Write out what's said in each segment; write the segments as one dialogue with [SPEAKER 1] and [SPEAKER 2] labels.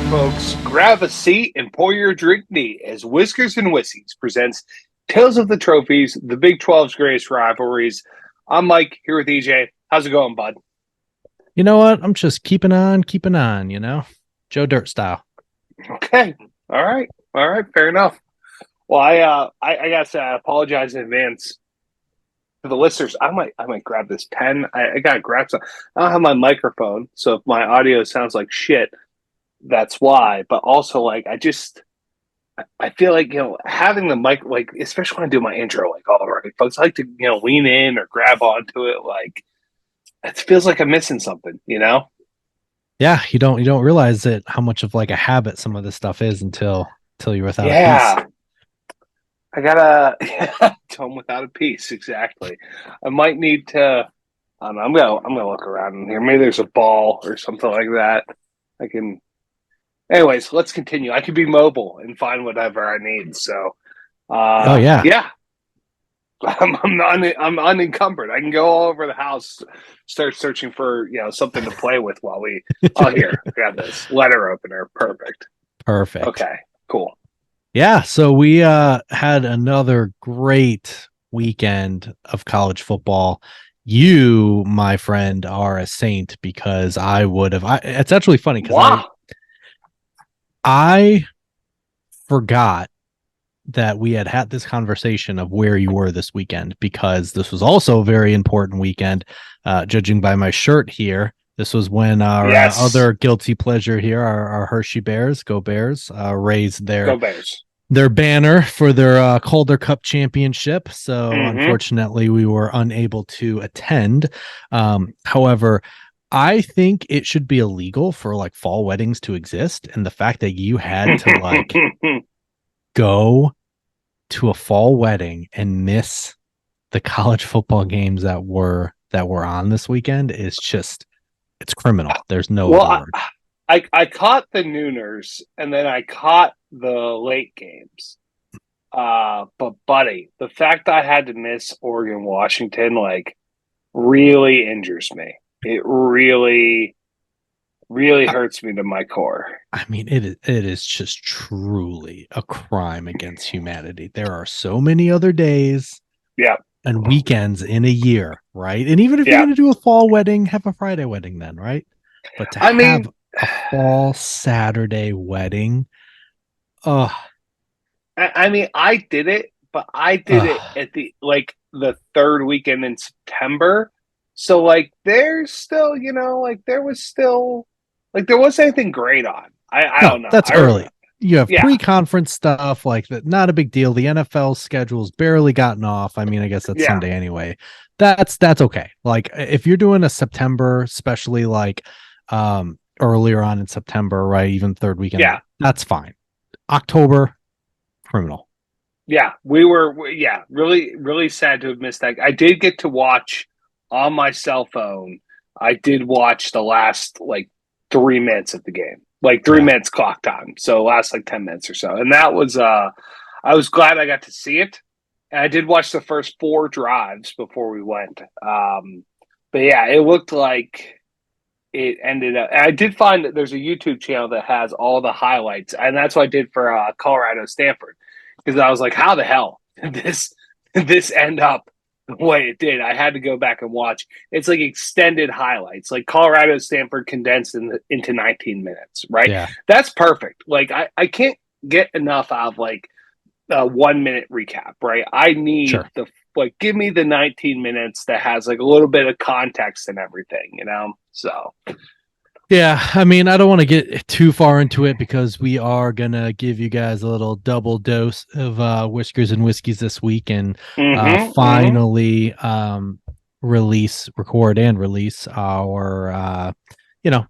[SPEAKER 1] folks. Grab a seat and pour your drink neat as Whiskers and Whiskies presents Tales of the Trophies, the Big 12's greatest rivalries. I'm Mike, here with EJ. How's it going, bud?
[SPEAKER 2] You know what? I'm just keeping on, Joe Dirt style.
[SPEAKER 1] Okay. All right. Fair enough. Well, I gotta say, I apologize in advance to the listeners. I might grab this pen. I gotta grab some. I don't have my microphone, so if my audio sounds like shit, that's why. But also, like, I feel like, having the mic, like, especially when I do my intro, like, all right, folks, I like to, lean in or grab onto it. Like, it feels like I'm missing something.
[SPEAKER 2] Yeah, you don't realize it how much of like a habit some of this stuff is until you're without a piece.
[SPEAKER 1] Yeah, I gotta tone without a piece. Exactly. I might need to. I don't know, I'm gonna look around in here. Maybe there's a ball or something like that. I can. Anyways, let's continue. I can be mobile and find whatever I need. So,
[SPEAKER 2] Oh yeah.
[SPEAKER 1] yeah, I'm unencumbered. I can go all over the house, start searching for something to play with while we. Oh, here, I got this letter opener. Perfect.
[SPEAKER 2] Perfect.
[SPEAKER 1] Okay, cool.
[SPEAKER 2] Yeah, so we had another great weekend of college football. You, my friend, are a saint because I would have it's actually funny because I
[SPEAKER 1] Wow.
[SPEAKER 2] I forgot that we had this conversation of where you were this weekend because this was also a very important weekend. Judging by my shirt here, this was when our
[SPEAKER 1] Yes.
[SPEAKER 2] other guilty pleasure here, our Hershey Bears, go Bears, raised
[SPEAKER 1] Go Bears.
[SPEAKER 2] their banner for their Calder Cup championship. So
[SPEAKER 1] Mm-hmm.
[SPEAKER 2] unfortunately, we were unable to attend. However, I think it should be illegal for like fall weddings to exist, and the fact that you had to like go to a fall wedding and miss the college football games that were on this weekend is just it's criminal. There's no
[SPEAKER 1] Well,
[SPEAKER 2] other word.
[SPEAKER 1] I caught the nooners and then I caught the late games. But buddy, the fact I had to miss Oregon Washington like really injures me. It really
[SPEAKER 2] I,
[SPEAKER 1] hurts me to my core.
[SPEAKER 2] I mean, it is just truly a crime against humanity. There are so many other days
[SPEAKER 1] Yeah,
[SPEAKER 2] and weekends in a year, right? And even if you're
[SPEAKER 1] yeah.
[SPEAKER 2] going to do a fall wedding, have a Friday wedding then, right? But to
[SPEAKER 1] I
[SPEAKER 2] have
[SPEAKER 1] mean,
[SPEAKER 2] a fall Saturday wedding, oh,
[SPEAKER 1] I did it, but I did it
[SPEAKER 2] oh,
[SPEAKER 1] at the third weekend in September. So like there's still, like there was still like there wasn't anything great on. I
[SPEAKER 2] no,
[SPEAKER 1] don't know.
[SPEAKER 2] that's early. You have
[SPEAKER 1] Yeah,
[SPEAKER 2] pre-conference stuff like that. Not a big deal. The NFL schedule's barely gotten off. I mean, I guess that's
[SPEAKER 1] yeah,
[SPEAKER 2] Sunday anyway. That's okay. Like if you're doing a September, especially like earlier on in September, right? Even third weekend,
[SPEAKER 1] yeah,
[SPEAKER 2] that's fine. October, criminal.
[SPEAKER 1] yeah. Yeah, really, really sad to have missed that. I did get to watch on my cell phone. I did watch the last like 3 minutes of the game, like three
[SPEAKER 2] Yeah.
[SPEAKER 1] minutes clock time. So last like 10 minutes or so, and that was I was glad I got to see it. And I did watch the first four drives before we went. But yeah, it looked like it ended up. And I did find that there's a YouTube channel that has all the highlights, and that's what I did for Colorado Stanford because I was like, how the hell did this end up the way it did? I had to go back and watch. It's like extended highlights, like Colorado Stanford condensed into 19 minutes, right?
[SPEAKER 2] Yeah.
[SPEAKER 1] That's perfect. Like I can't get enough out of like a 1 minute recap, right? I need
[SPEAKER 2] Sure.
[SPEAKER 1] the like give me the 19 minutes that has like a little bit of context and everything. So
[SPEAKER 2] Yeah, I mean, I don't want to get too far into it because we are gonna give you guys a little double dose of whiskers and whiskeys this week and
[SPEAKER 1] mm-hmm.
[SPEAKER 2] finally record and release our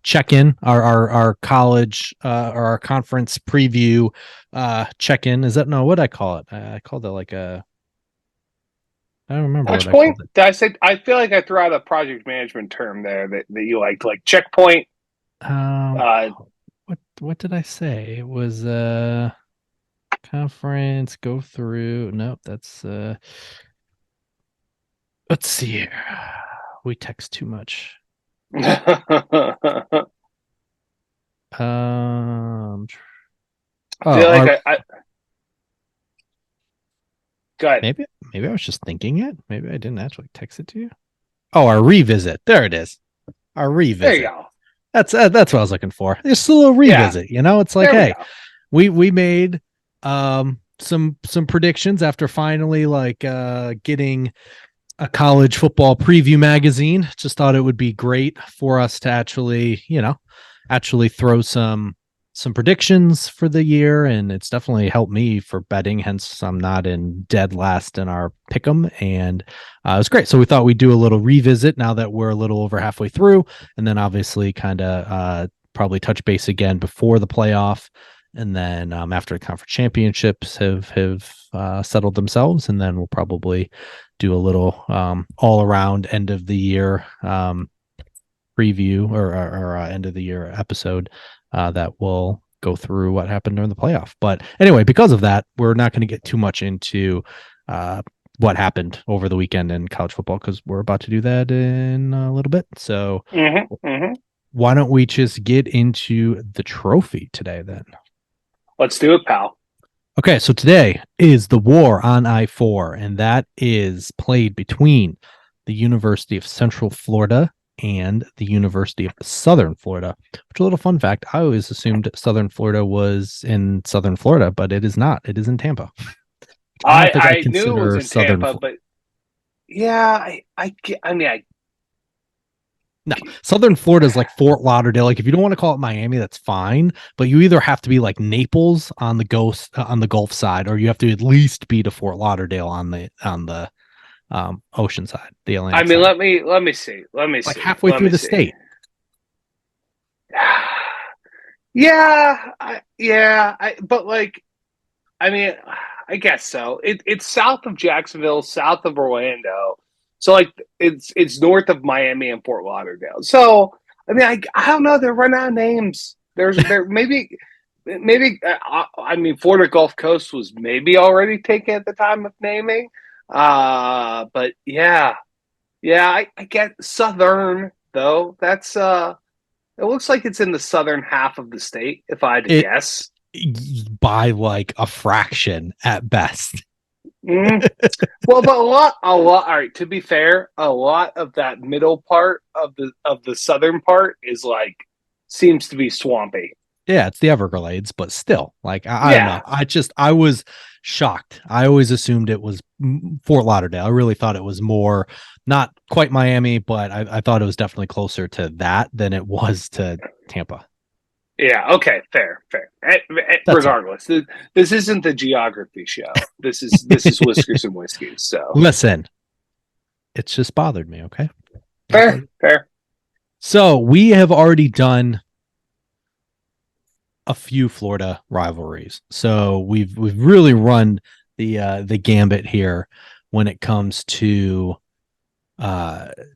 [SPEAKER 2] check in our college or our conference preview check in. Is that no what I call it? I called it like a I don't remember what
[SPEAKER 1] Touch
[SPEAKER 2] I
[SPEAKER 1] point.
[SPEAKER 2] called it.
[SPEAKER 1] Did I say I feel like I threw out a project management term there that you like checkpoint.
[SPEAKER 2] Um,
[SPEAKER 1] Uh
[SPEAKER 2] what did I say? It was conference go through. Nope, that's let's see here. We text too much.
[SPEAKER 1] I feel like I go ahead.
[SPEAKER 2] maybe I was just thinking it. Maybe I didn't actually text it to you. Oh, our revisit. There it is. Our
[SPEAKER 1] There you
[SPEAKER 2] revisit.
[SPEAKER 1] go.
[SPEAKER 2] That's what I was looking for. Just a little
[SPEAKER 1] Yeah,
[SPEAKER 2] revisit. It's like,
[SPEAKER 1] there we
[SPEAKER 2] hey,
[SPEAKER 1] go.
[SPEAKER 2] we made some predictions after finally getting a college football preview magazine. Just thought it would be great for us to actually throw some predictions for the year, and it's definitely helped me for betting. Hence, I'm not in dead last in our pick'em, and it was great. So we thought we'd do a little revisit now that we're a little over halfway through, and then obviously kind of probably touch base again before the playoff, and then after the conference championships have settled themselves, and then we'll probably do a little all around end of the year preview or end of the year episode that will go through what happened during the playoff. But anyway, because of that, we're not going to get too much into what happened over the weekend in college football because we're about to do that in a little bit. So why don't we just get into the trophy today then?
[SPEAKER 1] Let's do it, pal.
[SPEAKER 2] Okay, so today is the War on I-4, and that is played between the University of Central Florida and the University of Southern Florida. Which, a little fun fact, I always assumed Southern Florida was in Southern Florida, but it is not. It is in Tampa. I don't think I
[SPEAKER 1] I knew it was
[SPEAKER 2] consider
[SPEAKER 1] in
[SPEAKER 2] Southern.
[SPEAKER 1] Tampa, but yeah, I mean,
[SPEAKER 2] No, Southern Florida is like Fort Lauderdale. Like if you don't want to call it Miami, that's fine. But you either have to be like Naples on the Gulf side, or you have to at least be to Fort Lauderdale on the ocean side, the
[SPEAKER 1] I
[SPEAKER 2] Atlantic
[SPEAKER 1] mean,
[SPEAKER 2] side.
[SPEAKER 1] let me see,
[SPEAKER 2] Like halfway through the state.
[SPEAKER 1] Yeah, but like, I mean, I guess so. It's south of Jacksonville, south of Orlando, so like it's north of Miami and Fort Lauderdale. So I mean, I don't know. They're running out of names. There I mean, Florida Gulf Coast was maybe already taken at the time of naming. But yeah, I get Southern though. That's it looks like it's in the southern half of the state, if I had to
[SPEAKER 2] It
[SPEAKER 1] guess.
[SPEAKER 2] by like a fraction at best.
[SPEAKER 1] Mm. Well, but a lot. All right. To be fair, a lot of that middle part of the southern part is like seems to be swampy.
[SPEAKER 2] Yeah, it's the Everglades, but still, like I don't know.
[SPEAKER 1] Yeah,
[SPEAKER 2] I was shocked. I always assumed it was Fort Lauderdale. I really thought it was more not quite Miami, but I thought it was definitely closer to that than it was to Tampa.
[SPEAKER 1] yeah. Okay, fair.
[SPEAKER 2] That's all.
[SPEAKER 1] Regardless, this isn't the geography show. This is whiskers and whiskeys. So
[SPEAKER 2] Listen, it's just bothered me. Okay.
[SPEAKER 1] fair.
[SPEAKER 2] So we have already done a few Florida rivalries. So we've really run the gambit here when it comes to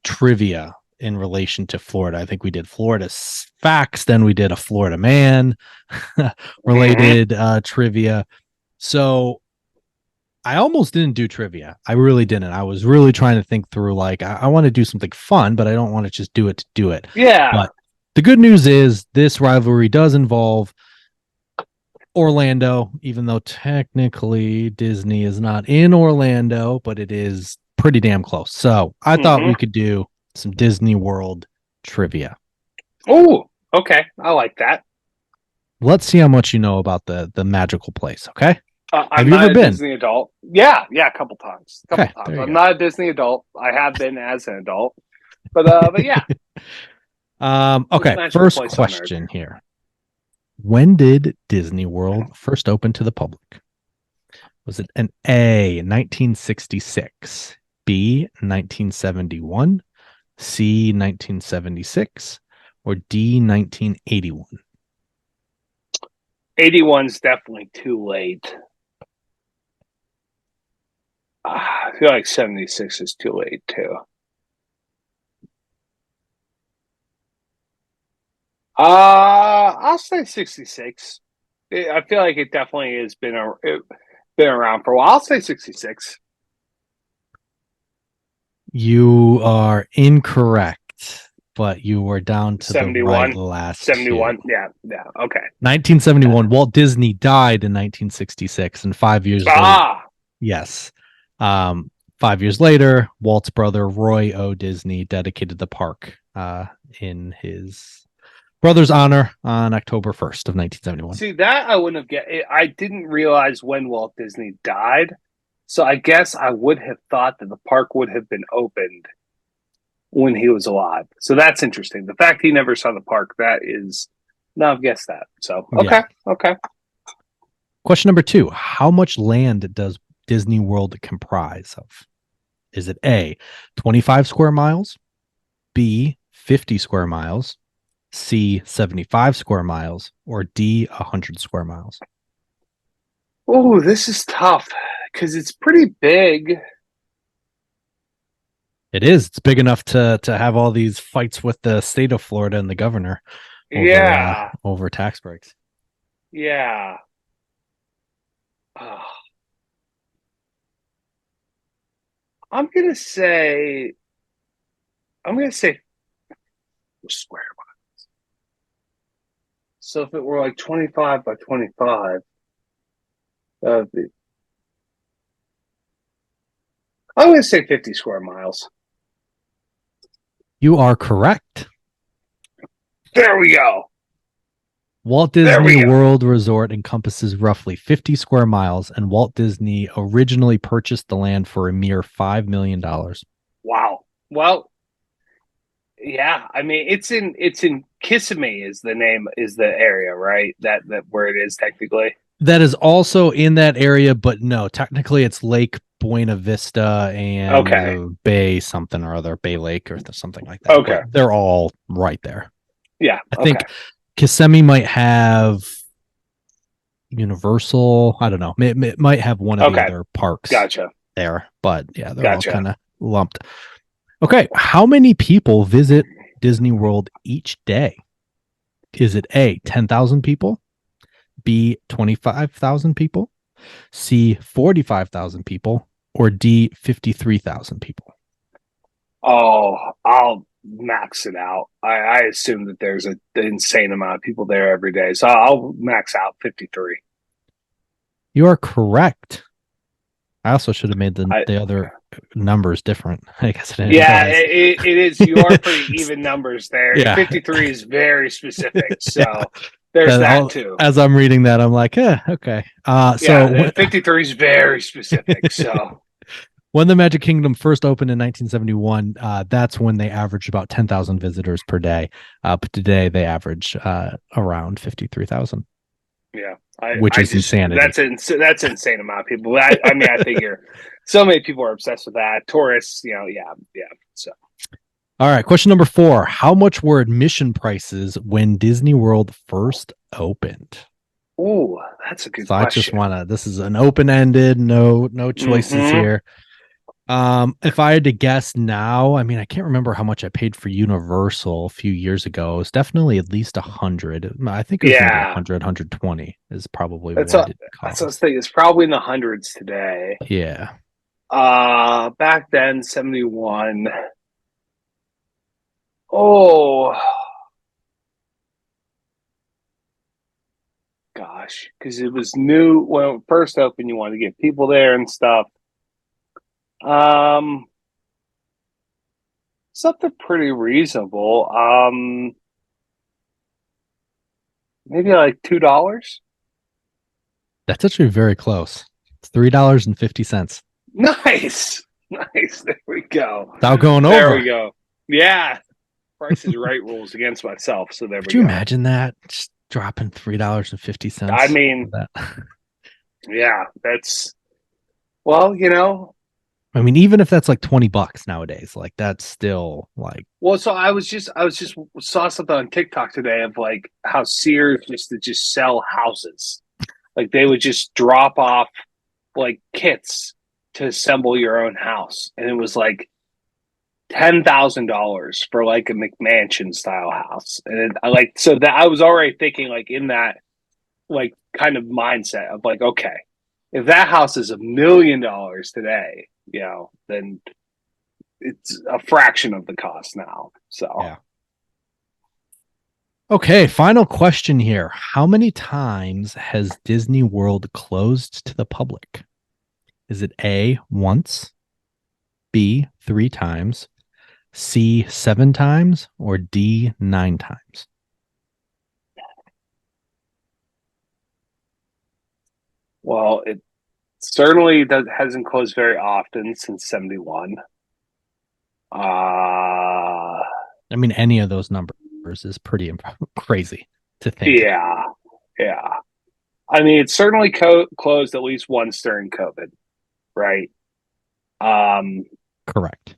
[SPEAKER 2] trivia in relation to Florida. I think we did Florida facts, then we did a Florida man related trivia. So I almost didn't do trivia. I really didn't. I was really trying to think through like I want to do something fun, but I don't want to just do it to do it.
[SPEAKER 1] Yeah.
[SPEAKER 2] But the good news is this rivalry does involve Orlando, even though technically Disney is not in Orlando, but it is pretty damn close. So I thought we could do some Disney World trivia.
[SPEAKER 1] Oh, okay. I like that.
[SPEAKER 2] Let's see how much you know about the magical place. Okay. Have
[SPEAKER 1] I'm
[SPEAKER 2] you
[SPEAKER 1] not
[SPEAKER 2] ever
[SPEAKER 1] a
[SPEAKER 2] been?
[SPEAKER 1] Disney adult. Yeah, a couple times.
[SPEAKER 2] Okay. There you
[SPEAKER 1] I'm
[SPEAKER 2] go.
[SPEAKER 1] not a Disney adult. I have been as an adult. But yeah.
[SPEAKER 2] Okay. First question here. When did Disney World first open to the public? Was it an A, 1966, B, 1971, C, 1976, or D, 1981?
[SPEAKER 1] 81's definitely too late. I feel like 76 is too late too. I'll say 66. I feel like it definitely has been around for a while. I'll say 66.
[SPEAKER 2] You are incorrect. but you were down to the right
[SPEAKER 1] 71,
[SPEAKER 2] last two.
[SPEAKER 1] 71. Yeah, yeah. Okay.
[SPEAKER 2] 1971, Walt Disney died in 1966, and 5 years later,
[SPEAKER 1] Ah,
[SPEAKER 2] yes. 5 years later, Walt's brother Roy O. Disney dedicated the park in his brother's honor on October 1st of 1971.
[SPEAKER 1] see that I wouldn't have get. I didn't realize when Walt Disney died, so I guess I would have thought that the park would have been opened when he was alive. So that's interesting. The fact he never saw the park, that is, no, I've guessed that. So
[SPEAKER 2] Yeah.
[SPEAKER 1] okay, okay.
[SPEAKER 2] Question number 2. How much land does Disney World comprise of? Is it A, 25 square miles, B, 50 square miles, C, 75 square miles, or D, 100 square miles?
[SPEAKER 1] Oh, this is tough because it's pretty big.
[SPEAKER 2] It is. It's big enough to have all these fights with the state of Florida and the governor
[SPEAKER 1] Yeah,
[SPEAKER 2] over tax breaks.
[SPEAKER 1] yeah. Oh, I'm gonna say, I'm gonna say square mile. So if it were like 25 by 25, uh, I'm gonna say 50 square miles.
[SPEAKER 2] You are correct.
[SPEAKER 1] There we go.
[SPEAKER 2] Walt
[SPEAKER 1] There
[SPEAKER 2] Disney
[SPEAKER 1] we go.
[SPEAKER 2] World Resort encompasses roughly 50 square miles, and Walt Disney originally purchased the land for a mere $5 million.
[SPEAKER 1] Wow. Well, yeah. I mean, it's in Kissimmee is the name is the area, right? That where it is technically.
[SPEAKER 2] That is also in that area, but no, technically it's Lake Buena Vista and
[SPEAKER 1] Okay.
[SPEAKER 2] Bay something or other, Bay Lake or something like that.
[SPEAKER 1] Okay.
[SPEAKER 2] But they're all right there.
[SPEAKER 1] Yeah.
[SPEAKER 2] I
[SPEAKER 1] Okay.
[SPEAKER 2] think Kissimmee might have Universal. I don't know. It might have one of the
[SPEAKER 1] Okay.
[SPEAKER 2] other parks
[SPEAKER 1] Gotcha.
[SPEAKER 2] there, but yeah, they're all
[SPEAKER 1] Gotcha.
[SPEAKER 2] kind of lumped. Okay, how many people visit Disney World each day? Is it A, 10,000 people, B, 25,000 people, C, 45,000 people, or D, 53,000 people?
[SPEAKER 1] Oh, I'll max it out. I assume that there's an insane amount of people there every day, so I'll max out 53.
[SPEAKER 2] You are correct. I also should have made
[SPEAKER 1] I
[SPEAKER 2] the other numbers different. I guess I didn't
[SPEAKER 1] Yeah,
[SPEAKER 2] realize.
[SPEAKER 1] it is. You are pretty even numbers there.
[SPEAKER 2] Yeah.
[SPEAKER 1] 53 is very specific,
[SPEAKER 2] Yeah.
[SPEAKER 1] so there's that too.
[SPEAKER 2] As I'm reading that, I'm like, okay.
[SPEAKER 1] Yeah, 53 is very specific. So
[SPEAKER 2] When the Magic Kingdom first opened in 1971, that's when they averaged about 10,000 visitors per day. But today they average around 53,000,
[SPEAKER 1] yeah,
[SPEAKER 2] which
[SPEAKER 1] I
[SPEAKER 2] is
[SPEAKER 1] just
[SPEAKER 2] insanity.
[SPEAKER 1] that's insane amount of people. I mean, I figure so many people are obsessed with that. Tourists, yeah, yeah. So
[SPEAKER 2] All right, question number 4. How much were admission prices when Disney World first opened?
[SPEAKER 1] oh, that's a good
[SPEAKER 2] So I just
[SPEAKER 1] question.
[SPEAKER 2] want to, this is an open-ended, no choices
[SPEAKER 1] Mm-hmm.
[SPEAKER 2] here. If I had to guess now, I mean, I can't remember how much I paid for Universal a few years ago. It's definitely at least 100. I think it was maybe
[SPEAKER 1] Yeah,
[SPEAKER 2] 100, 120 is probably
[SPEAKER 1] that's
[SPEAKER 2] what
[SPEAKER 1] a
[SPEAKER 2] it
[SPEAKER 1] that's what I was
[SPEAKER 2] cost.
[SPEAKER 1] thinking. It's probably in the hundreds today.
[SPEAKER 2] Yeah.
[SPEAKER 1] Back then, 71. Oh gosh, because it was new when it first opened. You wanted to get people there and stuff. Um, Something pretty reasonable. Maybe like $2.
[SPEAKER 2] That's actually very close. It's $3.50.
[SPEAKER 1] Nice, nice. There we go.
[SPEAKER 2] Without going
[SPEAKER 1] There we
[SPEAKER 2] over.
[SPEAKER 1] go. Yeah, Price is Right rules against myself. So there
[SPEAKER 2] Could
[SPEAKER 1] we
[SPEAKER 2] you
[SPEAKER 1] go.
[SPEAKER 2] imagine that? Just dropping
[SPEAKER 1] I
[SPEAKER 2] $3.50 for
[SPEAKER 1] mean,
[SPEAKER 2] that.
[SPEAKER 1] yeah, that's well, you know.
[SPEAKER 2] I mean, even if that's like $20 nowadays, like that's still like,
[SPEAKER 1] Well, so I was just saw something on TikTok today of like how Sears used to just sell houses. Like they would just drop off like kits to assemble your own house, and it was like $10,000 for like a McMansion style house. And I like so that I was already thinking like in that like kind of mindset of like, okay, if that house is $1 million today, then it's a fraction of the cost now. So
[SPEAKER 2] yeah. Okay, final question here. How many times has Disney World closed to the public? Is it A, once, B, 3 times, C, 7 times, or D, 9 times?
[SPEAKER 1] Well, it certainly hasn't closed very often since 71. Uh,
[SPEAKER 2] I mean, any of those numbers is pretty crazy to think.
[SPEAKER 1] yeah, yeah. I mean, it's certainly closed at least once during COVID, right? Um,
[SPEAKER 2] Correct.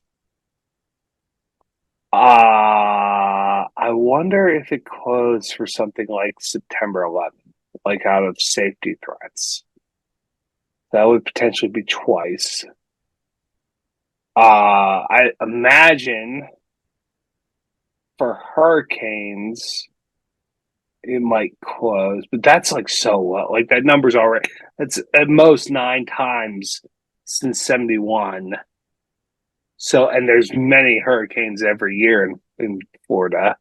[SPEAKER 1] I wonder if it closed for something like September 11th, like out of safety threats. That would potentially be twice. I imagine for hurricanes, it might close, but that's like so low. Like that number's already, that's at most 9 times since 71. So, and there's many hurricanes every year in Florida.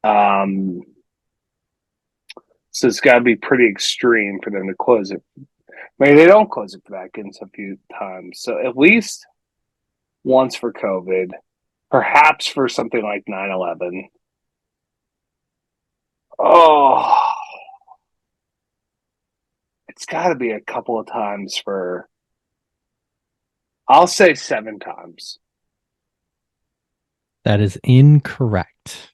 [SPEAKER 1] Um, so it's got to be pretty extreme for them to close it. Maybe they don't close it for that against a few times. So at least once for COVID, perhaps for something like 9/11. Oh, it's got to be a couple of times for, I'll say 7 times.
[SPEAKER 2] That is incorrect.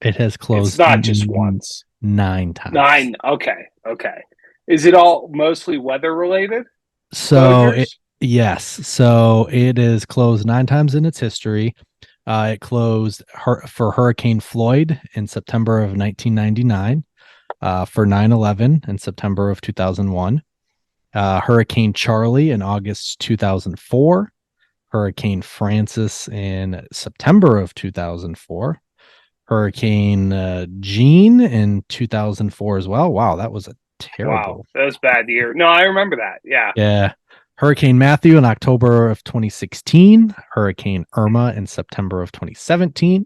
[SPEAKER 2] It has
[SPEAKER 1] It's
[SPEAKER 2] closed
[SPEAKER 1] not just once.
[SPEAKER 2] 9 times.
[SPEAKER 1] 9. Okay. Okay. Is it all mostly weather related
[SPEAKER 2] So it
[SPEAKER 1] closures?
[SPEAKER 2] yes, so it is closed 9 times in its history. It closed for Hurricane Floyd in September of 1999, for 9/11 in September of 2001, Hurricane Charlie in August 2004, Hurricane Francis in September of 2004, Hurricane Jean in 2004 as well. Wow, that was a
[SPEAKER 1] Wow.
[SPEAKER 2] terrible.
[SPEAKER 1] That was a bad year. No, I remember that. Yeah.
[SPEAKER 2] Yeah. Hurricane Matthew in October of 2016, Hurricane Irma in September of 2017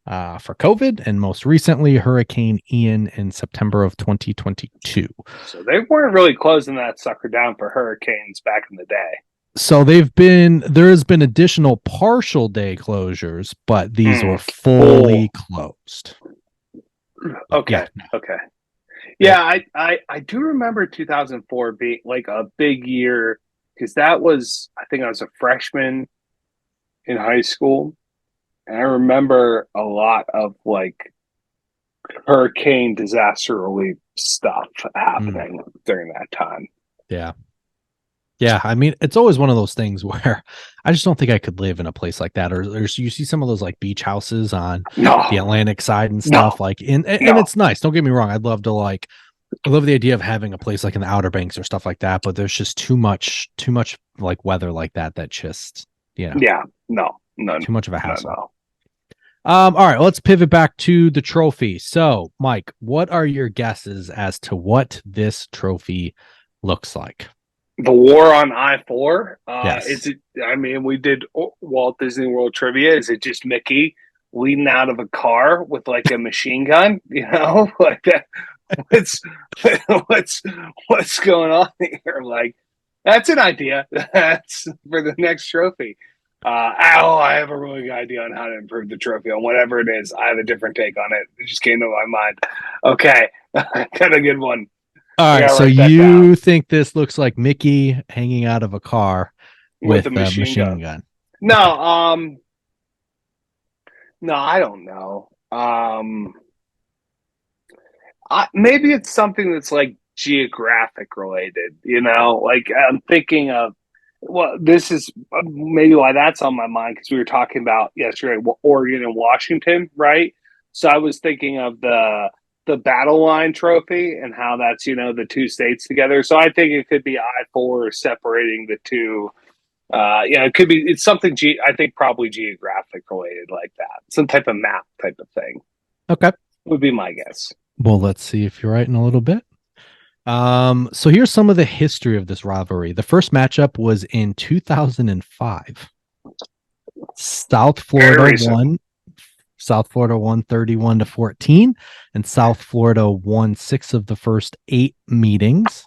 [SPEAKER 2] for COVID, and most recently, Hurricane Ian in September of 2022.
[SPEAKER 1] So they weren't really closing that sucker down for hurricanes back in the day.
[SPEAKER 2] So there has been additional partial day closures, but these were
[SPEAKER 1] Full.
[SPEAKER 2] fully closed. But yeah,
[SPEAKER 1] Okay. Okay.
[SPEAKER 2] it,
[SPEAKER 1] Yeah, I do remember 2004 being like a big year because that was, I think I was a freshman in high school, and I remember a lot of like hurricane disaster relief stuff
[SPEAKER 2] mm,
[SPEAKER 1] happening during that time.
[SPEAKER 2] yeah. Yeah, I mean, it's always one of those things where I just don't think I could live in a place like that. Or you see some of those like beach houses on the
[SPEAKER 1] No,
[SPEAKER 2] Atlantic side and
[SPEAKER 1] no,
[SPEAKER 2] stuff. Like, and
[SPEAKER 1] no.
[SPEAKER 2] it's nice. Don't get me wrong. I love the idea of having a place like in the Outer Banks or stuff like that. But there's just too much like weather like that. That just,
[SPEAKER 1] Yeah, no, no,
[SPEAKER 2] too much of a
[SPEAKER 1] no,
[SPEAKER 2] hassle.
[SPEAKER 1] no.
[SPEAKER 2] All right, let's pivot back to the trophy. So, Mike, what are your guesses as to what this trophy looks like?
[SPEAKER 1] The war on I-4. Is
[SPEAKER 2] Yes.
[SPEAKER 1] it? I mean, we did Walt Disney World trivia. Is it just Mickey leading out of a car with like a machine gun? You know, like that. What's what's what's going on here? Like, that's an idea. That's for the next trophy. I have a really good idea on how to improve the trophy on whatever it is. I have a different take on it. It just came to my mind. Okay, got a good one.
[SPEAKER 2] All
[SPEAKER 1] I
[SPEAKER 2] right,
[SPEAKER 1] gotta
[SPEAKER 2] so
[SPEAKER 1] write that down
[SPEAKER 2] you think this looks like Mickey hanging out of a car
[SPEAKER 1] with a
[SPEAKER 2] with a
[SPEAKER 1] machine
[SPEAKER 2] machine
[SPEAKER 1] gun.
[SPEAKER 2] gun?
[SPEAKER 1] No,
[SPEAKER 2] Okay.
[SPEAKER 1] no, I don't know. Maybe it's something that's like geographic related. You know, like I'm thinking of. Well, this is maybe why that's on my mind because we were talking about yesterday Oregon and Washington, right? So I was thinking of the battle line trophy and how that's the two states together. So I think it could be I-4 separating the two. It could be it's something I think probably geographic related like that, some type of map type of thing
[SPEAKER 2] Okay.
[SPEAKER 1] would be my guess.
[SPEAKER 2] Well, let's see if you're right in a little bit. So here's some of the history of this rivalry. The first matchup was in 2005. South
[SPEAKER 1] Very
[SPEAKER 2] Florida
[SPEAKER 1] recent.
[SPEAKER 2] won South Florida won 31-14, and South Florida won 6 of the first 8 meetings,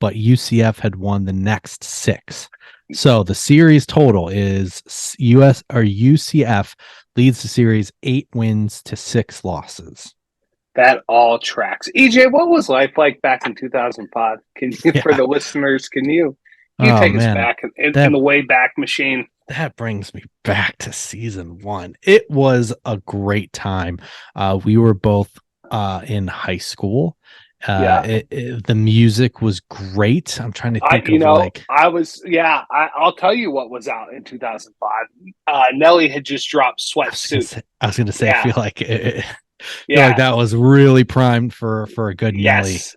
[SPEAKER 2] but UCF had won the next 6. So the series total is UCF leads the series 8 wins to 6 losses.
[SPEAKER 1] That all tracks. EJ, what was life like back in 2005? Can you, for
[SPEAKER 2] Yeah.
[SPEAKER 1] the listeners, can you
[SPEAKER 2] Oh
[SPEAKER 1] take us
[SPEAKER 2] man,
[SPEAKER 1] back in
[SPEAKER 2] that
[SPEAKER 1] the way back machine?
[SPEAKER 2] that brings me back to season 1. It was a great time. We were both in high school.
[SPEAKER 1] Yeah.
[SPEAKER 2] The music was great. I'm trying to think of like
[SPEAKER 1] I'll tell you what was out in 2005. Nelly had just dropped Sweatsuit.
[SPEAKER 2] I was gonna say, I
[SPEAKER 1] Yeah.
[SPEAKER 2] feel like feel like
[SPEAKER 1] Yeah.
[SPEAKER 2] that was really primed for a good Nelly.
[SPEAKER 1] Yes.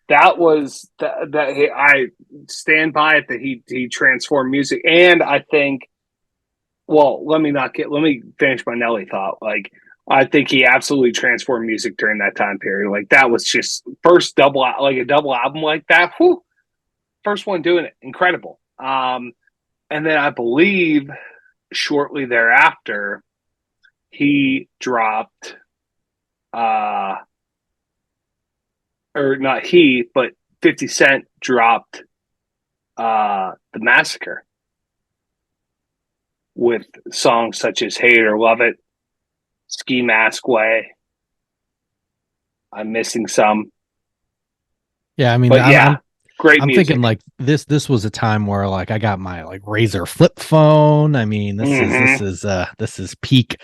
[SPEAKER 1] That was I stand by it that he transformed music. And I think, well, let me finish my Nelly thought. Like, I think he absolutely transformed music during that time period. Like, that was just a double album like that. Whew, first one doing it, incredible. And then I believe shortly thereafter, he dropped, or not he, but 50 Cent dropped The Massacre with songs such as Hate It or Love It, Ski Mask Way, I'm Missing Some.
[SPEAKER 2] Yeah, I mean,
[SPEAKER 1] But yeah, great
[SPEAKER 2] I'm thinking
[SPEAKER 1] music.
[SPEAKER 2] like this was a time where like I got my like Razor flip phone. I mean,
[SPEAKER 1] Mm-hmm.
[SPEAKER 2] this is peak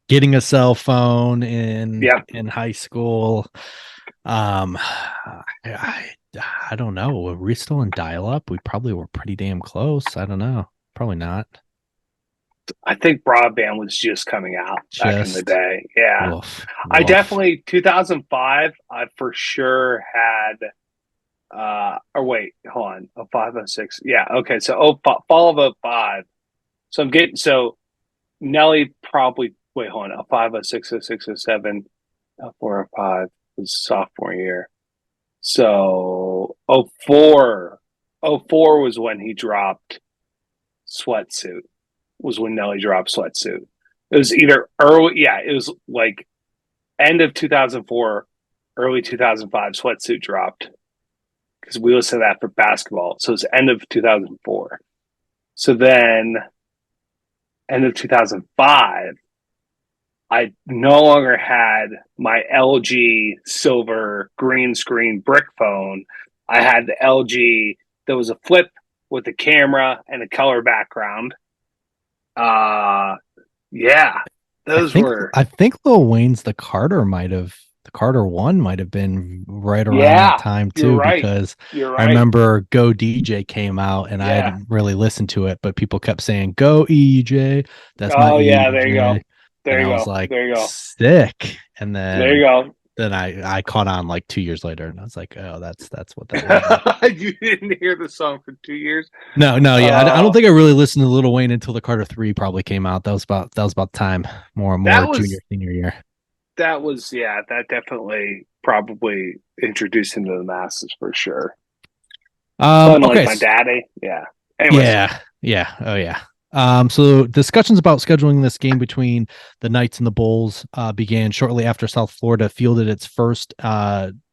[SPEAKER 2] getting a cell phone
[SPEAKER 1] Yep.
[SPEAKER 2] in high school. I, I don't know. Were we still in dial up? We probably were pretty damn close. I don't know. Probably not.
[SPEAKER 1] I think broadband was just coming out back in the
[SPEAKER 2] Just
[SPEAKER 1] day. Yeah.
[SPEAKER 2] woof
[SPEAKER 1] I
[SPEAKER 2] woof.
[SPEAKER 1] definitely 2005. I for sure had. Or wait, hold on. Oh, 506. Yeah. Okay. So fall of '05. So I'm getting Nelly probably wait, hold on. 506, 06, 07, 405 was sophomore year. So '04 was when he dropped Sweatsuit. Was when Nelly dropped Sweatsuit. It was either early, yeah, it was like end of 2004, early 2005. Sweatsuit dropped because we listened to that for basketball. So it's end of 2004. So then end of 2005, I no longer had my LG silver green screen brick phone. I had the LG that was a flip with a camera and a color background. Uh yeah, those were
[SPEAKER 2] I think Lil Wayne's the Carter one might have been right around that
[SPEAKER 1] yeah,
[SPEAKER 2] time
[SPEAKER 1] you're
[SPEAKER 2] too,
[SPEAKER 1] right.
[SPEAKER 2] because
[SPEAKER 1] You're
[SPEAKER 2] I
[SPEAKER 1] right.
[SPEAKER 2] remember Go DJ came out and I
[SPEAKER 1] Yeah.
[SPEAKER 2] hadn't really listened to it, but people kept saying Go EJ, that's my
[SPEAKER 1] Oh yeah, there you
[SPEAKER 2] EJ.
[SPEAKER 1] go.
[SPEAKER 2] And
[SPEAKER 1] There you
[SPEAKER 2] I was
[SPEAKER 1] go.
[SPEAKER 2] like,
[SPEAKER 1] There you go.
[SPEAKER 2] sick. And
[SPEAKER 1] There you go.
[SPEAKER 2] then I caught on like 2 years later and I was like, oh, that's what that was.
[SPEAKER 1] You didn't hear the song for 2 years.
[SPEAKER 2] No, yeah, I don't
[SPEAKER 1] Uh
[SPEAKER 2] think I really listened to Lil Wayne until the Carter 3 probably came out. That was about time, more
[SPEAKER 1] that
[SPEAKER 2] junior
[SPEAKER 1] was
[SPEAKER 2] senior year.
[SPEAKER 1] that definitely probably introduced him to the masses for sure. Unlike
[SPEAKER 2] Okay.
[SPEAKER 1] my daddy. Yeah. Anyways,
[SPEAKER 2] Yeah. Oh yeah. So discussions about scheduling this game between the Knights and the Bulls began shortly after South Florida fielded its first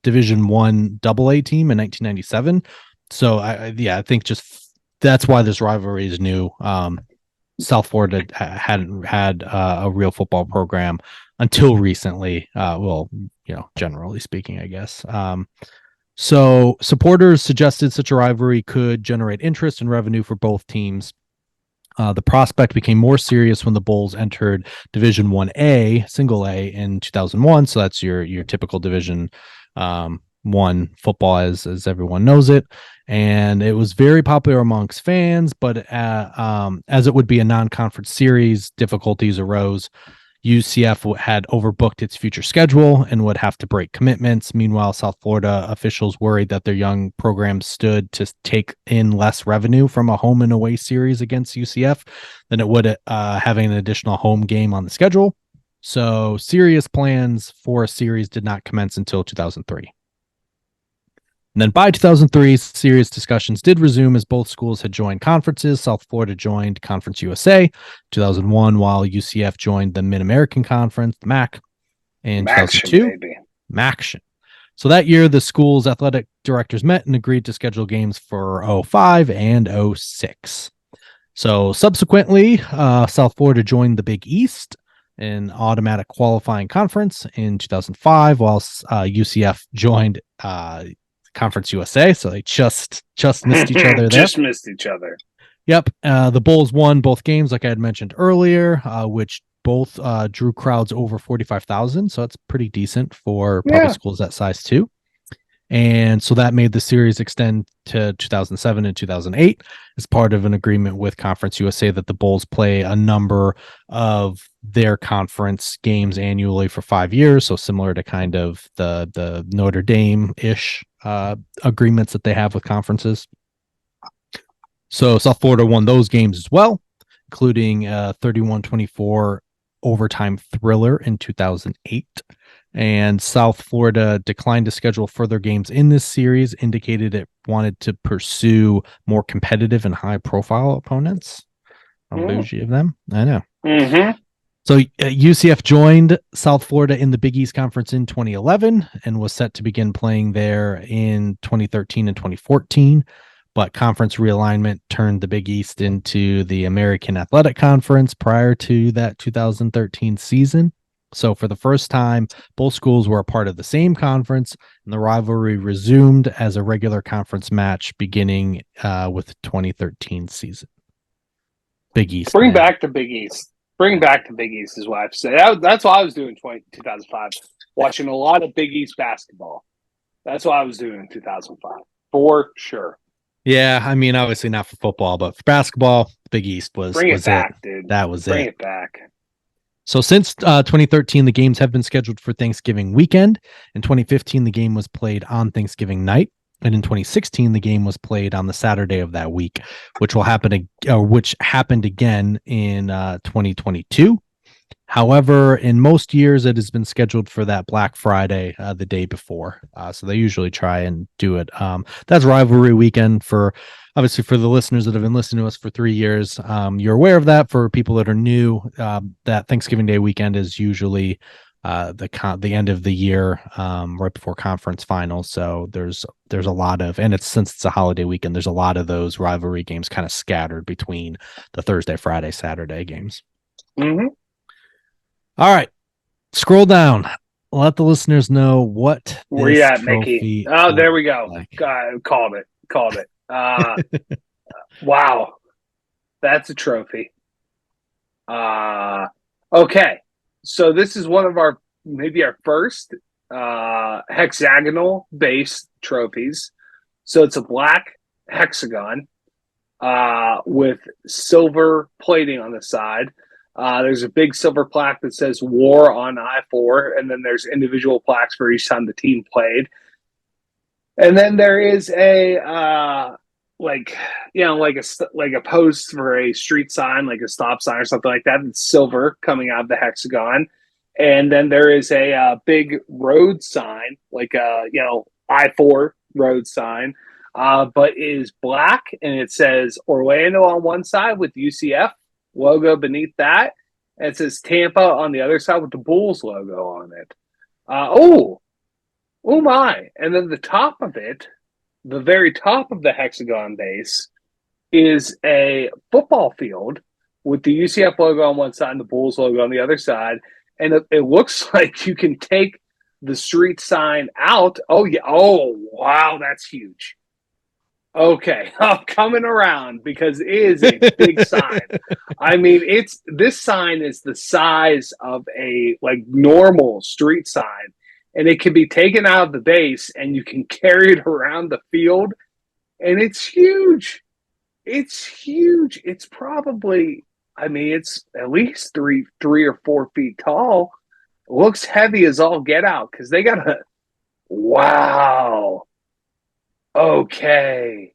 [SPEAKER 2] Division One AA team in 1997. So I think just that's why this rivalry is new. South Florida hadn't had a real football program until recently. Generally speaking, I guess. So supporters suggested such a rivalry could generate interest and revenue for both teams. The prospect became more serious when the Bulls entered Division 1A, single A in 2001. So that's your typical Division 1 football as everyone knows it. And it was very popular amongst fans, but as it would be a non-conference series, difficulties arose. UCF had overbooked its future schedule and would have to break commitments. Meanwhile, South Florida officials worried that their young program stood to take in less revenue from a home and away series against UCF than it would having an additional home game on the schedule. So, serious plans for a series did not commence until 2003. And then by 2003, serious discussions did resume as both schools had joined conferences. South Florida joined Conference USA 2001, while UCF joined the Mid-American Conference, the MAC, in
[SPEAKER 1] Action,
[SPEAKER 2] 2002,
[SPEAKER 1] baby.
[SPEAKER 2] MACtion. So that year, the school's athletic directors met and agreed to schedule games for 05 and 06. So subsequently, South Florida joined the Big East, an automatic qualifying conference in 2005, while UCF joined Conference USA. So they just missed each other there.
[SPEAKER 1] Just missed each other.
[SPEAKER 2] Yep. The Bulls won both games, like I had mentioned earlier, which both drew crowds over 45,000. So that's pretty decent for public schools that size too. And so that made the series extend to 2007 and 2008 as part of an agreement with Conference USA that the Bulls play a number of their conference games annually for 5 years. So similar to kind of the Notre Dame-ish agreements that they have with conferences. So South Florida won those games as well, including a 31-24 overtime thriller in 2008. And South Florida declined to schedule further games in this series, indicated it wanted to pursue more competitive and high-profile opponents. How bougie of them. I know.
[SPEAKER 1] Mm-hmm.
[SPEAKER 2] So UCF joined South Florida in the Big East Conference in 2011 and was set to begin playing there in 2013 and 2014. But conference realignment turned the Big East into the American Athletic Conference prior to that 2013 season. So for the first time, both schools were a part of the same conference, and the rivalry resumed as a regular conference match beginning with the 2013 season. Big East.
[SPEAKER 1] Bring back the Big East. Bring back the Big East is what I've said. That's what I was doing in 2005, watching a lot of Big East basketball. That's what I was doing in 2005, for sure.
[SPEAKER 2] Yeah, I mean, obviously not for football, but for basketball, Big East was
[SPEAKER 1] Bring
[SPEAKER 2] was
[SPEAKER 1] it back, dude.
[SPEAKER 2] That was
[SPEAKER 1] Bring
[SPEAKER 2] it.
[SPEAKER 1] it back.
[SPEAKER 2] So since 2013, the games have been scheduled for Thanksgiving weekend. In 2015, the game was played on Thanksgiving night. And in 2016, the game was played on the Saturday of that week, which happened again in 2022. However, in most years, it has been scheduled for that Black Friday, the day before. So they usually try and do it. That's rivalry weekend for, obviously, for the listeners that have been listening to us for 3 years. You're aware of that. For people that are new, that Thanksgiving Day weekend is usually the end of the year, right before conference finals. So there's a lot of, and since it's a holiday weekend, there's a lot of those rivalry games kind of scattered between the Thursday, Friday, Saturday games.
[SPEAKER 1] Mm-hmm.
[SPEAKER 2] All right, scroll down. Let the listeners know what
[SPEAKER 1] where you at, Mickey? Oh, there we go.
[SPEAKER 2] Like.
[SPEAKER 1] Called it. Wow, that's a trophy. Okay, so this is one of our first hexagonal based trophies. So it's a black hexagon with silver plating on the side. There's a big silver plaque that says "War on I-4," and then there's individual plaques for each time the team played. And then there is a like a post for a street sign, like a stop sign or something like that. It's silver coming out of the hexagon. And then there is a big road sign, like a I-4 road sign, but it is black and it says Orlando on one side with UCF logo beneath that, and it says Tampa on the other side with the Bulls logo on it. Oh my! And then the top of it, the very top of the hexagon base, is a football field with the UCF logo on one side and the Bulls logo on the other side. And it looks like you can take the street sign out. Oh yeah! Oh wow, that's huge. Okay, I'm coming around because it is a big sign. I mean, this sign is the size of a normal street sign, and it can be taken out of the base and you can carry it around the field, and it's huge. It's huge. It's probably, I mean, it's at least 3 or 4 feet tall. It looks heavy as all get out because they got wow. Okay.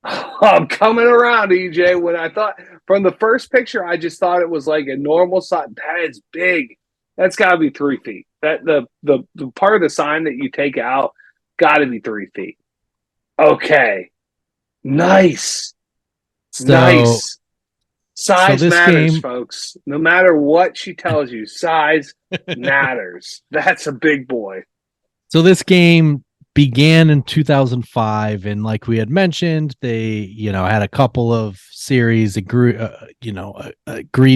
[SPEAKER 1] I'm coming around, EJ. When I thought from the first picture, I just thought it was like a normal sign. That is big. That's got to be 3 feet. That the part of the sign that you take out, Got to be 3 feet. Okay. Nice.
[SPEAKER 2] So
[SPEAKER 1] Nice.
[SPEAKER 2] so
[SPEAKER 1] Size
[SPEAKER 2] this
[SPEAKER 1] matters,
[SPEAKER 2] game
[SPEAKER 1] folks. No matter what she tells you, size matters. That's a big boy.
[SPEAKER 2] So this game began in 2005, and like we had mentioned, they had a couple of series agreed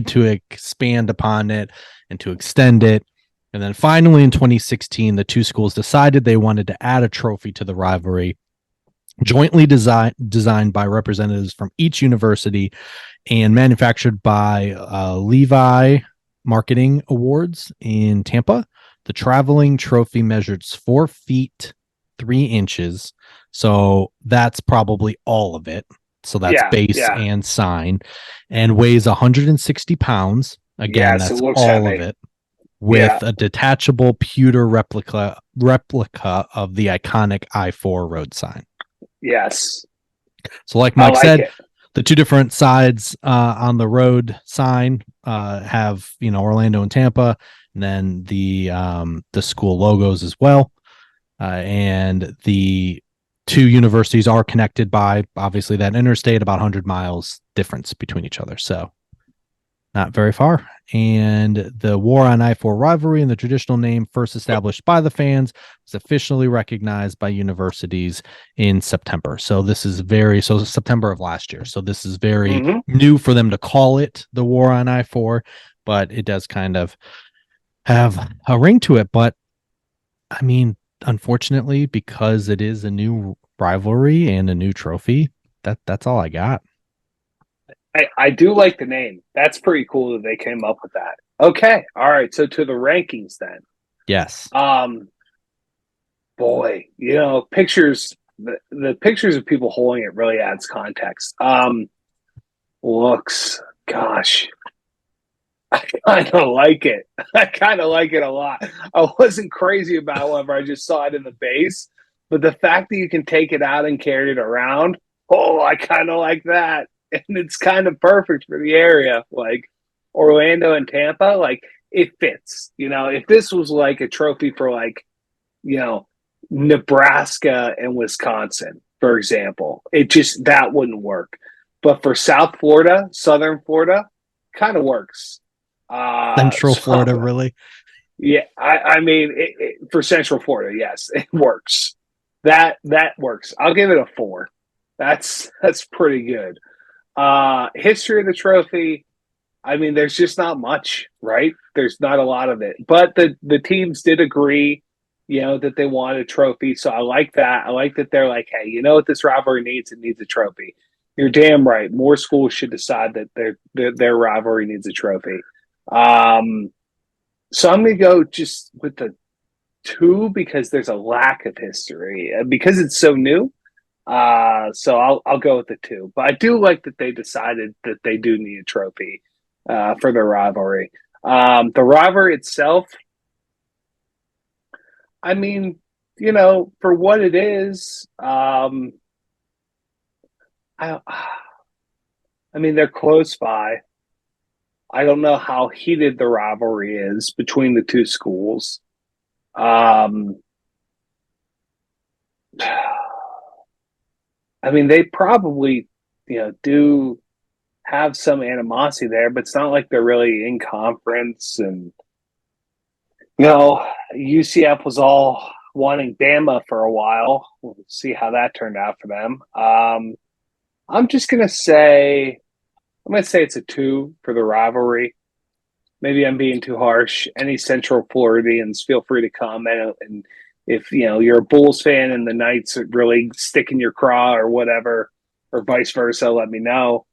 [SPEAKER 2] to expand upon it and to extend it, and then finally in 2016, the two schools decided they wanted to add a trophy to the rivalry, jointly designed by representatives from each university and manufactured by Levi Marketing Awards in Tampa. The traveling trophy measures 4 feet 3 inches. So that's probably all of it. So that's
[SPEAKER 1] Yeah,
[SPEAKER 2] base
[SPEAKER 1] yeah.
[SPEAKER 2] and sign, and weighs 160 pounds. Again,
[SPEAKER 1] Yes, it
[SPEAKER 2] that's
[SPEAKER 1] looks
[SPEAKER 2] all of
[SPEAKER 1] heavy.
[SPEAKER 2] it,
[SPEAKER 1] Yeah.
[SPEAKER 2] with a detachable pewter replica of the iconic I-4 road sign.
[SPEAKER 1] Yes.
[SPEAKER 2] So, like
[SPEAKER 1] I
[SPEAKER 2] Mike
[SPEAKER 1] like
[SPEAKER 2] said,
[SPEAKER 1] it.
[SPEAKER 2] the two different sides on the road sign have Orlando and Tampa, and then the school logos as well. And the two universities are connected by obviously that interstate, about 100 miles difference between each other. So not very far. And the War on I-4 rivalry, and the traditional name first established by the fans, was officially recognized by universities in September. So September of last year. So this is very
[SPEAKER 1] Hmm.
[SPEAKER 2] new for them to call it the War on I-4, but it does kind of have a ring to it. But I mean, unfortunately, because it is a new rivalry and a new trophy, that's all I got.
[SPEAKER 1] I do like the name. That's pretty cool that they came up with that. Okay. All right. So to the rankings then.
[SPEAKER 2] Yes.
[SPEAKER 1] Um, boy, pictures the pictures of people holding it really adds context. Looks, gosh, I kind of like it. I kind of like it a lot. I wasn't crazy about it whenever I just saw it in the base, but the fact that you can take it out and carry it around, oh, I kind of like that. And it's kind of perfect for the area, like Orlando and Tampa. Like it fits. If this was like a trophy for like, you know, Nebraska and Wisconsin, for example, that wouldn't work. But for South Florida, Southern Florida, kind of works.
[SPEAKER 2] Central Florida,
[SPEAKER 1] So
[SPEAKER 2] really?
[SPEAKER 1] yeah, I mean, for Central Florida, yes, it works. That works. I'll give it a 4. That's pretty good. History of the trophy. I mean, there's just not much, right? There's not a lot of it. But the teams did agree, that they wanted a trophy. So I like that. I like that they're like, hey, you know what this rivalry needs? It needs a trophy. You're damn right. More schools should decide that their rivalry needs a trophy. Um, so I'm going to go just with the 2 because there's a lack of history because it's so new. So I'll go with the 2. But I do like that they decided that they do need a trophy for their rivalry. The rivalry itself, I mean, for what it is, I, I mean, they're close by. I don't know how heated the rivalry is between the two schools. Um, I mean, they probably, do have some animosity there, but it's not like they're really in conference. And, UCF was all wanting Bama for a while. We'll see how that turned out for them. I'm just gonna say it's a 2 for the rivalry. Maybe I'm being too harsh. Any Central Floridians, feel free to comment. And if you're a Bulls fan and the Knights are really sticking your craw or whatever, or vice versa, let me know.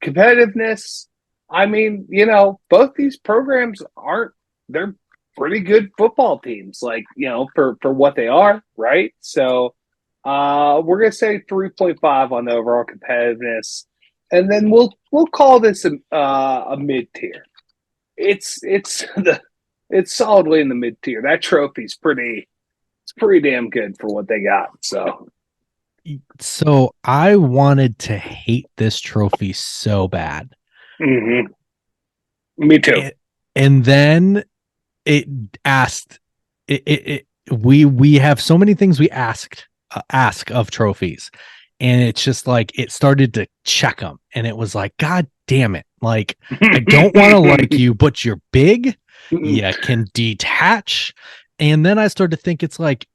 [SPEAKER 1] Competitiveness. I mean, both these programs they're pretty good football teams, like, for what they are, right? So we're gonna say 3.5 on the overall competitiveness. And then we'll call this a mid tier. It's solidly in the mid tier. That trophy's pretty damn good for what they got.
[SPEAKER 2] So I wanted to hate this trophy so bad.
[SPEAKER 1] Mm-hmm. Me too.
[SPEAKER 2] And then it asked it we have so many things we ask of trophies, and it's just like it started to check them, and it was like, God damn it! Like I don't want to like you, but you're big. You can detach, and then I started to think it's like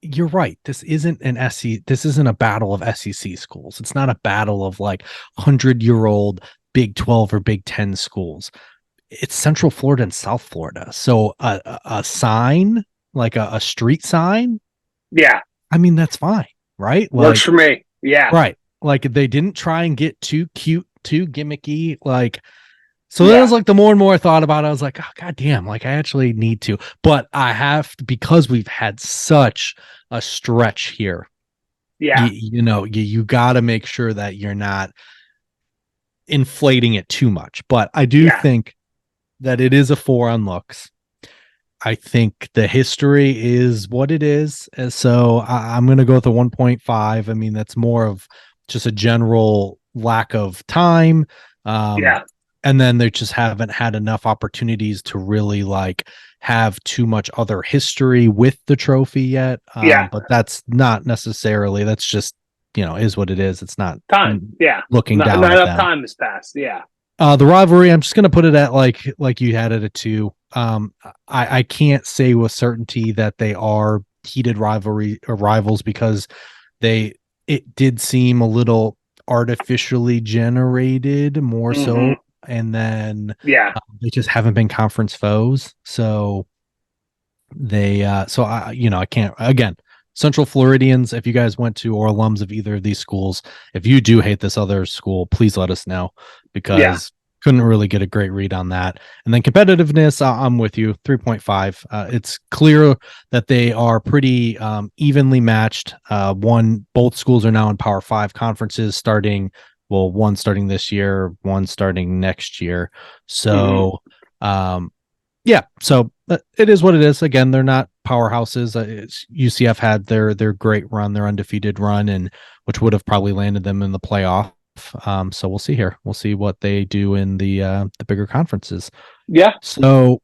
[SPEAKER 2] you're right. This isn't an SC. This isn't a battle of SEC schools. It's not a battle of like 100-year-old Big 12 or Big 10 schools. It's Central Florida and South Florida. So a sign, like a street sign,
[SPEAKER 1] Yeah,
[SPEAKER 2] I mean, that's fine, right?
[SPEAKER 1] works
[SPEAKER 2] Like,
[SPEAKER 1] for me. Yeah,
[SPEAKER 2] right. Like they didn't try and get too cute, too gimmicky. Like, so then it was
[SPEAKER 1] yeah,
[SPEAKER 2] like the more and more I thought about it, I was like, oh, God damn, like I actually need to. But I have to, because we've had such a stretch here.
[SPEAKER 1] yeah,
[SPEAKER 2] You got to make sure that you're not inflating it too much. But I do
[SPEAKER 1] yeah,
[SPEAKER 2] think that it is a 4 on looks. I think the history is what it is. So I'm going to go with a 1.5. I mean, that's more of just a general lack of time. Um,
[SPEAKER 1] yeah,
[SPEAKER 2] and then they just haven't had enough opportunities to really like have too much other history with the trophy yet.
[SPEAKER 1] yeah.
[SPEAKER 2] But that's not necessarily, that's just, is what it is. It's not
[SPEAKER 1] Time. Yeah.
[SPEAKER 2] looking
[SPEAKER 1] Not,
[SPEAKER 2] down
[SPEAKER 1] not
[SPEAKER 2] at
[SPEAKER 1] enough
[SPEAKER 2] them.
[SPEAKER 1] time has passed. Yeah.
[SPEAKER 2] The rivalry, I'm just gonna put it at like you had it at 2. I can't say with certainty that they are heated rivalry or rivals because they it did seem a little artificially generated more
[SPEAKER 1] Hmm.
[SPEAKER 2] so, and then
[SPEAKER 1] Yeah.
[SPEAKER 2] they just haven't been conference foes. So I can't again. Central Floridians, if you guys went to or alums of either of these schools, if you do hate this other school, please let us know
[SPEAKER 1] Yeah.
[SPEAKER 2] because couldn't really get a great read on that. And then competitiveness, I'm with you, 3.5. It's clear that they are pretty evenly matched. Both schools are now in Power Five conferences starting, well, one starting this year, one starting next year.
[SPEAKER 1] Hmm.
[SPEAKER 2] So, yeah, so it is what it is. Again, they're not powerhouses. UCF had their great run, their undefeated run, and which would have probably landed them in the playoff. So we'll see here. We'll see what they do in the bigger conferences.
[SPEAKER 1] Yeah.
[SPEAKER 2] So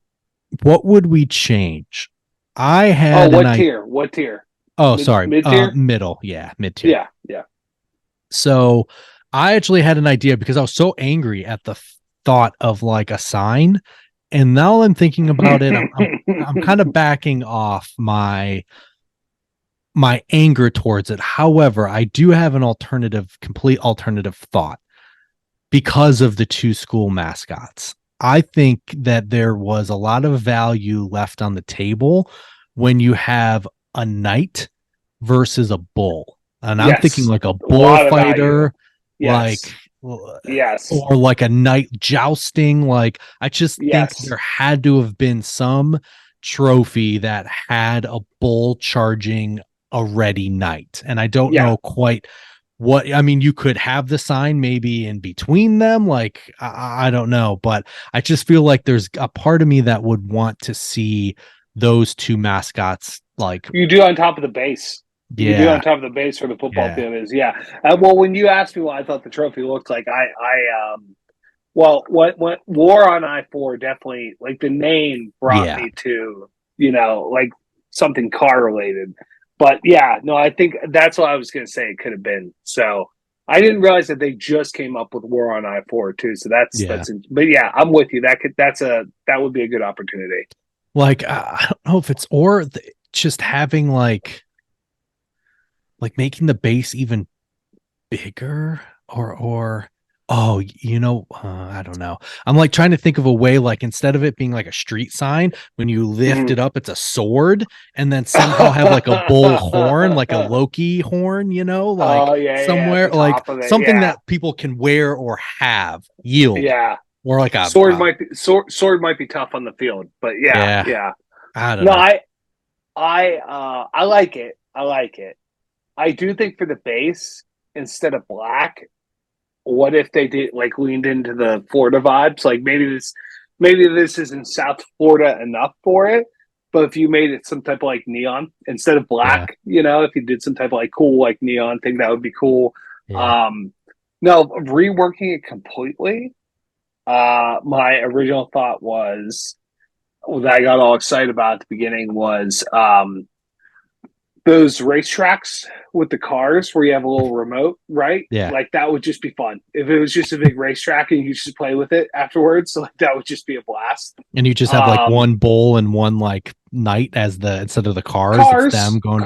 [SPEAKER 2] what would we change? I
[SPEAKER 1] Oh,
[SPEAKER 2] had an
[SPEAKER 1] what
[SPEAKER 2] I.
[SPEAKER 1] tier? What tier?
[SPEAKER 2] Oh, sorry.
[SPEAKER 1] Mid tier?
[SPEAKER 2] Middle. Yeah, mid tier.
[SPEAKER 1] Yeah. Yeah.
[SPEAKER 2] So I actually had an idea because I was so angry at the thought of like a sign, and now I'm thinking about it. I'm kind of backing off my anger towards it. However, I do have an complete alternative thought because of the two school mascots. I think that there was a lot of value left on the table when you have a knight versus a bull. And I'm thinking
[SPEAKER 1] Yes.
[SPEAKER 2] like a
[SPEAKER 1] A lot of value.
[SPEAKER 2] bullfighter, like
[SPEAKER 1] Yes. Yes.
[SPEAKER 2] or like a knight jousting. Like I just think
[SPEAKER 1] Yes.
[SPEAKER 2] there had to have been some trophy that had a bull charging a ready knight. And I don't
[SPEAKER 1] Yeah.
[SPEAKER 2] know quite what I mean. You could have the sign maybe in between them, like I don't know, but I just feel like there's a part of me that would want to see those two mascots like
[SPEAKER 1] You do on top of the base. You do on
[SPEAKER 2] yeah,
[SPEAKER 1] top of the base where the football
[SPEAKER 2] yeah,
[SPEAKER 1] field is. Yeah. Well, when you asked me what I thought the trophy looked like, well, what War on I-4 definitely like the name brought
[SPEAKER 2] yeah.
[SPEAKER 1] me to like something car related. But yeah, no, I think that's what I was going to say. It could have been. So I didn't realize that they just came up with War on I-4 too. So
[SPEAKER 2] Yeah.
[SPEAKER 1] but yeah, I'm with you. That would be a good opportunity.
[SPEAKER 2] Like I don't know if it's just having like making the base even bigger or oh I don't know. I'm like trying to think of a way like instead of it being like a street sign, when you lift it
[SPEAKER 1] Mhm.
[SPEAKER 2] up it's a sword, and then somehow have like a bull horn, like a Loki horn, like
[SPEAKER 1] Oh yeah, yeah, at
[SPEAKER 2] somewhere
[SPEAKER 1] the
[SPEAKER 2] like
[SPEAKER 1] top of it.
[SPEAKER 2] something
[SPEAKER 1] Yeah,
[SPEAKER 2] that people can wear or have yield,
[SPEAKER 1] yeah.
[SPEAKER 2] or like
[SPEAKER 1] Sword might be tough on the field, but yeah,
[SPEAKER 2] yeah,
[SPEAKER 1] yeah.
[SPEAKER 2] I don't
[SPEAKER 1] No,
[SPEAKER 2] know.
[SPEAKER 1] I like it. I like it. I do think for the base, instead of black, what if they did like leaned into the Florida vibes? Like maybe this isn't South Florida enough for it, but if you made it some type of like neon instead of
[SPEAKER 2] Yeah,
[SPEAKER 1] black, if you did some type of like cool like neon thing, that would be cool.
[SPEAKER 2] yeah,
[SPEAKER 1] Um, no, reworking it completely. My original thought was that I got all excited about at the beginning was those racetracks with the cars where you have a little remote, right?
[SPEAKER 2] Yeah.
[SPEAKER 1] Like that would just be fun. If it was just a big racetrack and you just play with it afterwards, so like that would just be a blast.
[SPEAKER 2] And you just have like one bull and one like knight as the instead of the cars, it's them going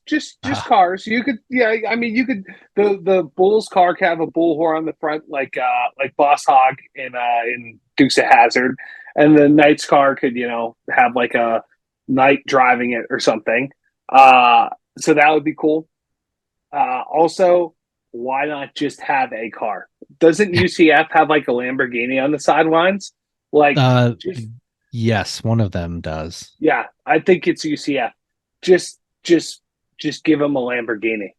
[SPEAKER 1] just cars. You could, yeah, I mean, you could. The bull's car could have a bull whore on the front, like Boss Hog in Dukes of Hazzard, and the knight's car could, have like a knight driving it or something. So that would be cool. Also, why not just have a car? Doesn't UCF have like a Lamborghini on the sidelines? Like, just,
[SPEAKER 2] yes, one of them does.
[SPEAKER 1] yeah, I think it's UCF. Just give them a Lamborghini.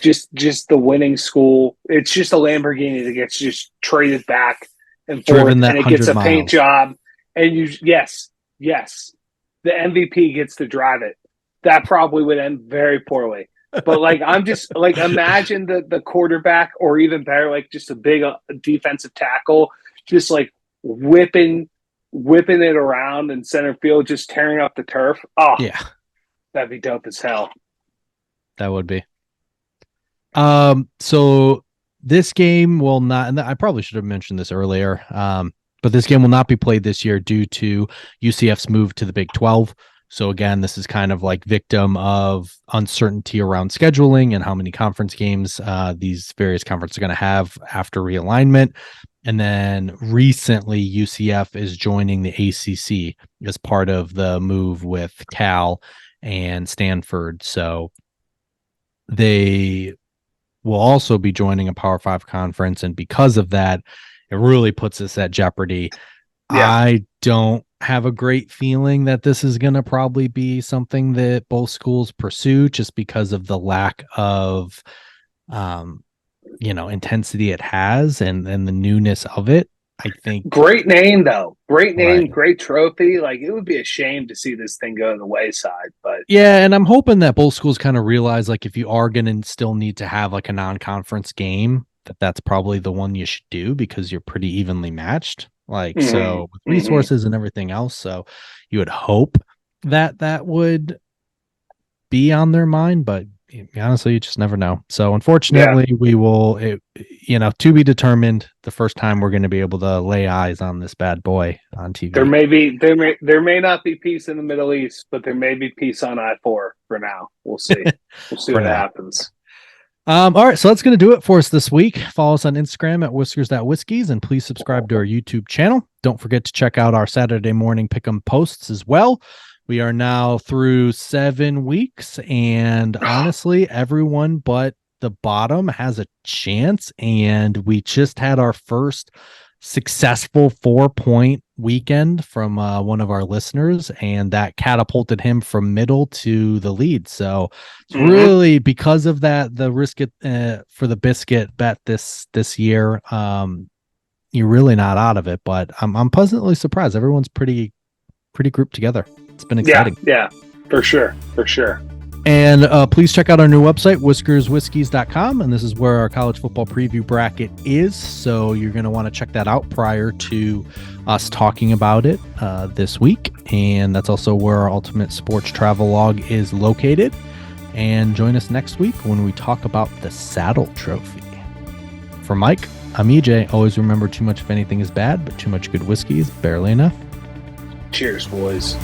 [SPEAKER 1] Just the winning school. It's just a Lamborghini that gets just traded back and forth, and it gets a paint job. And yes, the MVP gets to drive it. That probably would end very poorly. But like, I'm just like, imagine the quarterback, or even better, like just a big defensive tackle, just like whipping it around in center field, just tearing up the turf. Oh,
[SPEAKER 2] yeah,
[SPEAKER 1] that'd be dope as hell.
[SPEAKER 2] That would be. So this game will not, and I probably should have mentioned this earlier. But this game will not be played this year due to UCF's move to the Big 12. So again, this is kind of like victim of uncertainty around scheduling and how many conference games these various conferences are going to have after realignment. And then recently, UCF is joining the ACC as part of the move with Cal and Stanford. So they will also be joining a Power 5 conference. And because of that, it really puts us at jeopardy. Yeah. I don't have a great feeling that this is going to probably be something that both schools pursue, just because of the lack of intensity it has and the newness of it. I think
[SPEAKER 1] great name though. Great name, right. Great trophy. Like, it would be a shame to see this thing go to the wayside. But
[SPEAKER 2] yeah, and I'm hoping that both schools kind of realize, like, if you are going to still need to have like a non-conference game, that's probably the one you should do, because you're pretty evenly matched. Like, so with resources and everything else. So you would hope that would be on their mind, but honestly, you just never know. So unfortunately, we will, to be determined the first time we're going to be able to lay eyes on this bad boy on TV.
[SPEAKER 1] There may not be peace in the Middle East, but there may be peace on I-4 for now. We'll see. We'll see what happens.
[SPEAKER 2] All right, so that's going to do it for us this week. Follow us on Instagram at whiskers.whiskies, and please subscribe to our YouTube channel. Don't forget to check out our Saturday morning pick'em posts as well. We are now through 7 weeks, and honestly, everyone but the bottom has a chance. And we just had our first successful 4-point weekend from one of our listeners, and that catapulted him from middle to the lead. So it's really because of that, the risk it for the biscuit bet this year. You're really not out of it, but I'm pleasantly surprised. Everyone's pretty grouped together. It's been exciting.
[SPEAKER 1] Yeah, for sure.
[SPEAKER 2] And please check out our new website, whiskerswhiskies.com. And this is where our college football preview bracket is. So you're going to want to check that out prior to us talking about it this week. And that's also where our Ultimate Sports Travel Log is located. And join us next week when we talk about the Saddle Trophy. For Mike, I'm EJ. Always remember, too much of anything is bad, but too much good whiskey is barely enough.
[SPEAKER 1] Cheers, boys.